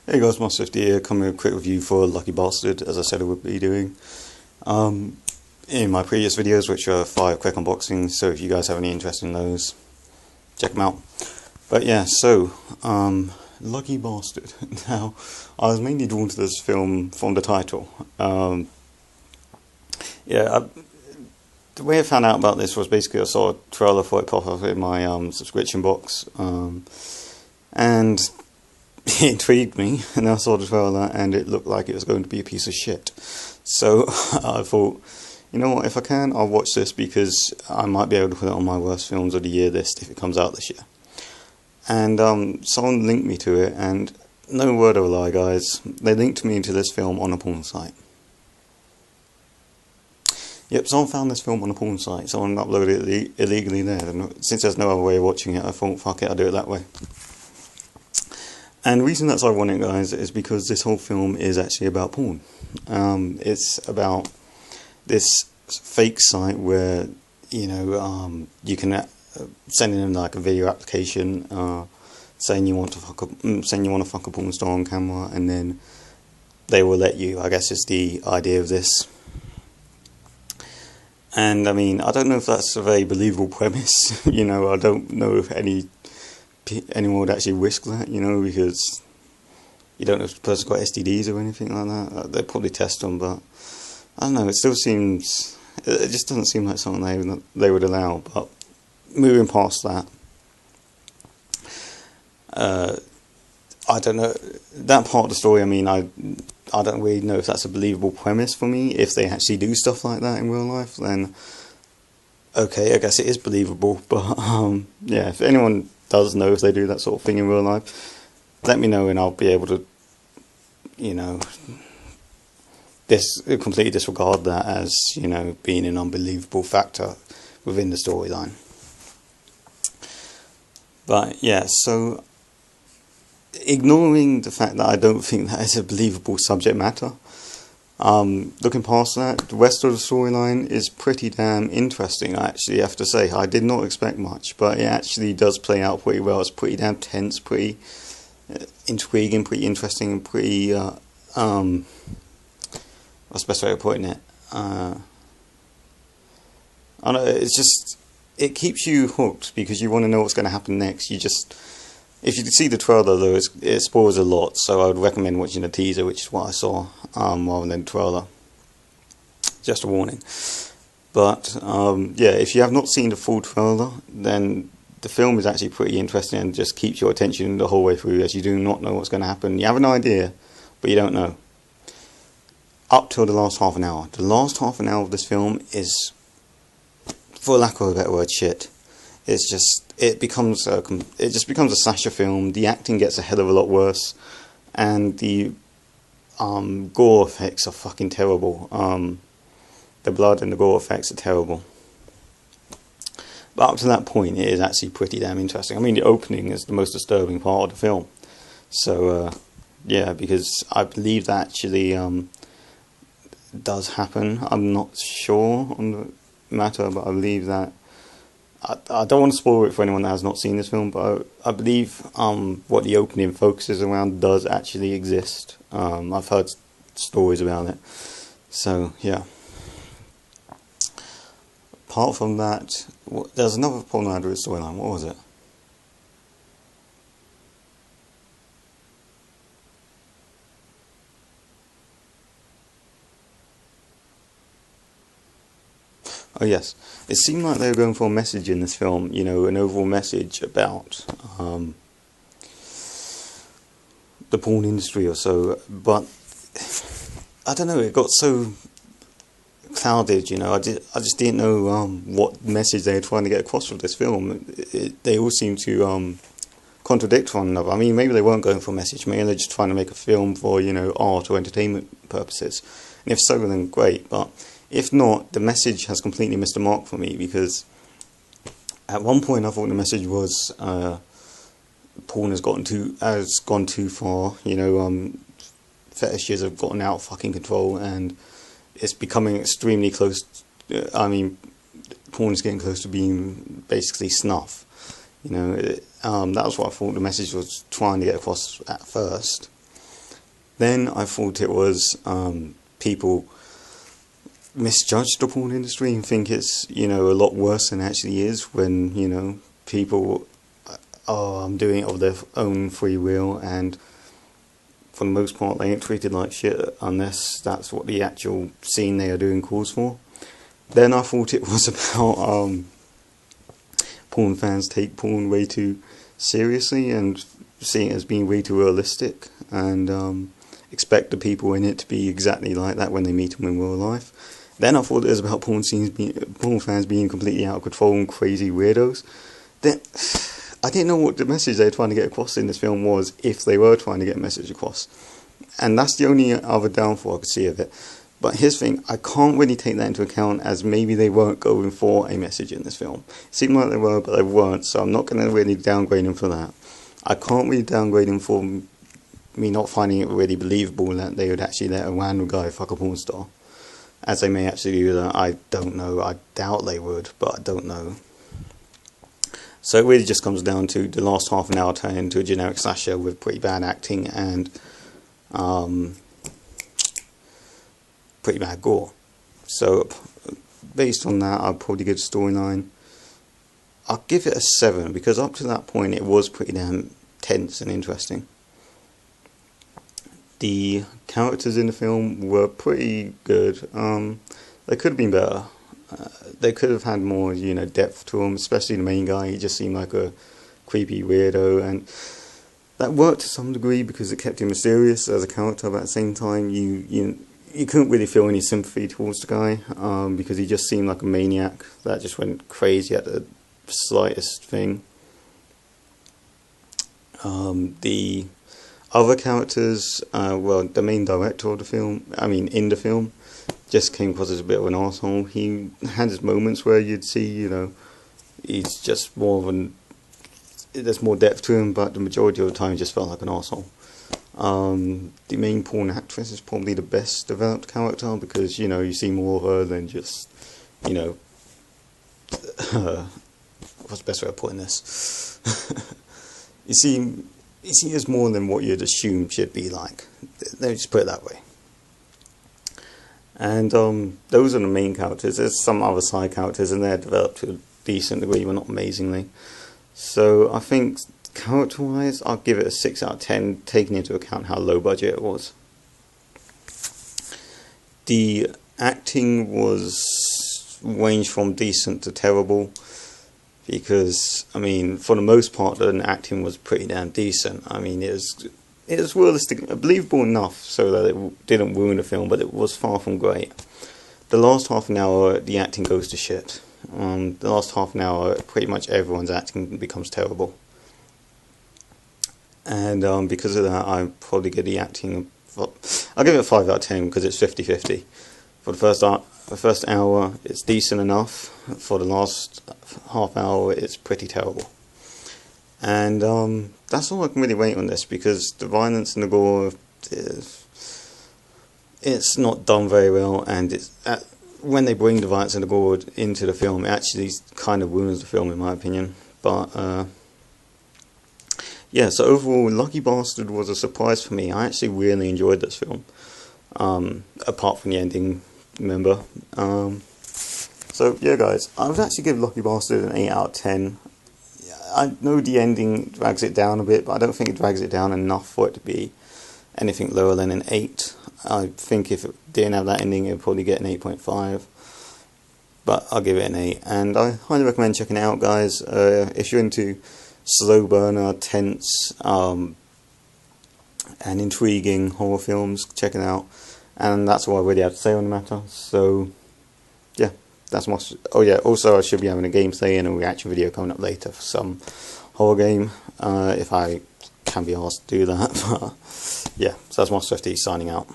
Hey guys, Master50 here, coming with a quick review for Lucky Bastard, as I said I would be doing. In my previous videos, which are 5 quick unboxings, so if you guys have any interest in those, check them out. But yeah, so, Lucky Bastard. Now, I was mainly drawn to this film from the title. The way I found out about this was basically I saw a trailer for it pop up in my subscription box, and it intrigued me, and I saw the trailer and it looked like it was going to be a piece of shit. So I thought, you know what, if I can, I'll watch this because I might be able to put it on my worst films of the year list if it comes out this year. And someone linked me to it, and no word of a lie guys, they linked me into this film on a porn site. Yep, someone found this film on a porn site, someone uploaded it illegally there, and since there's no other way of watching it, I thought, fuck it, I'll do it that way. And the reason that's ironic, guys, is because this whole film is actually about porn. It's about this fake site where, you know, you can send in like a video application saying you want to fuck a porn star on camera, and then they will let you. I guess is the idea of this. And I mean, I don't know if that's a very believable premise. You know, I don't know if anyone would actually risk that, you know, because you don't know if the person's got STDs or anything like that. They'll probably test them, but I don't know, it just doesn't seem like something they would allow. But moving past that, I don't know, that part of the story, I mean, I don't really know if that's a believable premise for me. If they actually do stuff like that in real life, then okay, I guess it is believable. But yeah, if anyone does know if they do that sort of thing in real life, let me know and I'll be able to, you know, completely disregard that as, you know, being an unbelievable factor within the storyline. But yeah, so ignoring the fact that I don't think that is a believable subject matter, looking past that, the rest of the storyline is pretty damn interesting, I actually have to say. I did not expect much, but it actually does play out pretty well. It's pretty damn tense, pretty intriguing, pretty interesting, and pretty, what's the best way of putting it? I don't know, it's just, it keeps you hooked because you want to know what's going to happen next. If you see the trailer though, it spoils a lot, so I would recommend watching the teaser, which is what I saw, rather than the trailer. Just a warning. But yeah, if you have not seen the full trailer, then the film is actually pretty interesting and just keeps your attention the whole way through, as you do not know what's going to happen. You have an idea, but you don't know. Up till the last half an hour. The last half an hour of this film is, for lack of a better word, shit. It's just, it just becomes a slasher film. The acting gets a hell of a lot worse, and the gore effects are fucking terrible. The blood and the gore effects are terrible. But up to that point, it is actually pretty damn interesting. I mean, the opening is the most disturbing part of the film. So yeah, because I believe that actually does happen. I'm not sure on the matter, but I believe that. I don't want to spoil it for anyone that has not seen this film, but I believe what the opening focuses around does actually exist. I've heard stories about it. So, yeah. Apart from that, there's another problem I had with the storyline. What was it? Oh yes, it seemed like they were going for a message in this film, you know, an overall message about the porn industry or so, but I don't know, it got so clouded, you know, I just didn't know what message they were trying to get across with this film. They all seem to contradict one another. I mean, maybe they weren't going for a message, maybe they're just trying to make a film for, you know, art or entertainment purposes, and if so, then great, but if not, the message has completely missed the mark for me, because at one point I thought the message was porn has gone too far, you know, fetishes have gotten out of fucking control and it's becoming extremely close, I mean, porn is getting close to being basically snuff, you know. That was what I thought the message was trying to get across at first. Then I thought it was people misjudge the porn industry and think it's, a lot worse than it actually is, when, people are doing it of their own free will, and for the most part they ain't treated like shit unless that's what the actual scene they are doing calls for. Then I thought it was about porn fans take porn way too seriously and see it as being way too realistic, and expect the people in it to be exactly like that when they meet them in real life. Then I thought it was about porn fans being completely out of control and crazy weirdos. Then I didn't know what the message they were trying to get across in this film was, if they were trying to get a message across. And that's the only other downfall I could see of it. But here's the thing, I can't really take that into account, as maybe they weren't going for a message in this film. It seemed like they were, but they weren't, so I'm not going to really downgrade them for that. I can't really downgrade them for me not finding it really believable that they would actually let a random guy fuck a porn star. As they may actually do that, I don't know. I doubt they would, but I don't know. So it really just comes down to the last half an hour turn into a generic slasher with pretty bad acting and pretty bad gore. So based on that, I'll probably give the storyline, I'll give it a 7, because up to that point it was pretty damn tense and interesting. The characters in the film were pretty good. They could have been better. They could have had more, depth to them, especially the main guy. He just seemed like a creepy weirdo, and that worked to some degree because it kept him mysterious as a character, but at the same time you couldn't really feel any sympathy towards the guy, because he just seemed like a maniac that just went crazy at the slightest thing. The other characters, the main director of the film, in the film, just came across as a bit of an arsehole. He had his moments where you'd see, he's just more of there's more depth to him, but the majority of the time he just felt like an arsehole. The main porn actress is probably the best developed character, because, you see more of her than just, what's the best way of putting this? You see there's more than what you'd assume she'd be like. Let me just put it that way. And those are the main characters. There's some other side characters, and they're developed to a decent degree, but not amazingly. So I think character-wise, I'll give it a 6 out of 10, taking into account how low budget it was. The acting ranged from decent to terrible, because, for the most part, the acting was pretty damn decent. It was realistic, believable enough so that it didn't ruin the film, but it was far from great. The last half an hour, the acting goes to shit. The last half an hour, pretty much everyone's acting becomes terrible. And because of that, I probably give the acting, I'll give it a 5 out of 10, because it's 50-50. For the first hour, it's decent enough. For the last half hour, it's pretty terrible. And that's all I can really rate on this, because the violence and the gore it's not done very well, and when they bring the violence and the gore into the film, it actually kind of ruins the film, in my opinion. But yeah, so overall, Lucky Bastard was a surprise for me. I actually really enjoyed this film, apart from the ending, remember. So yeah, guys, I would actually give Lucky Bastard an 8 out of 10. I know the ending drags it down a bit, but I don't think it drags it down enough for it to be anything lower than an 8. I think if it didn't have that ending, it would probably get an 8.5. But I'll give it an 8. And I highly recommend checking it out, guys. If you're into slow burner, tense, and intriguing horror films, check it out. And that's all I really have to say on the matter. So, yeah. That's my... Oh yeah, also I should be having a gameplay and a reaction video coming up later for some horror game, if I can be asked to do that. But yeah, so that's Monster FD signing out.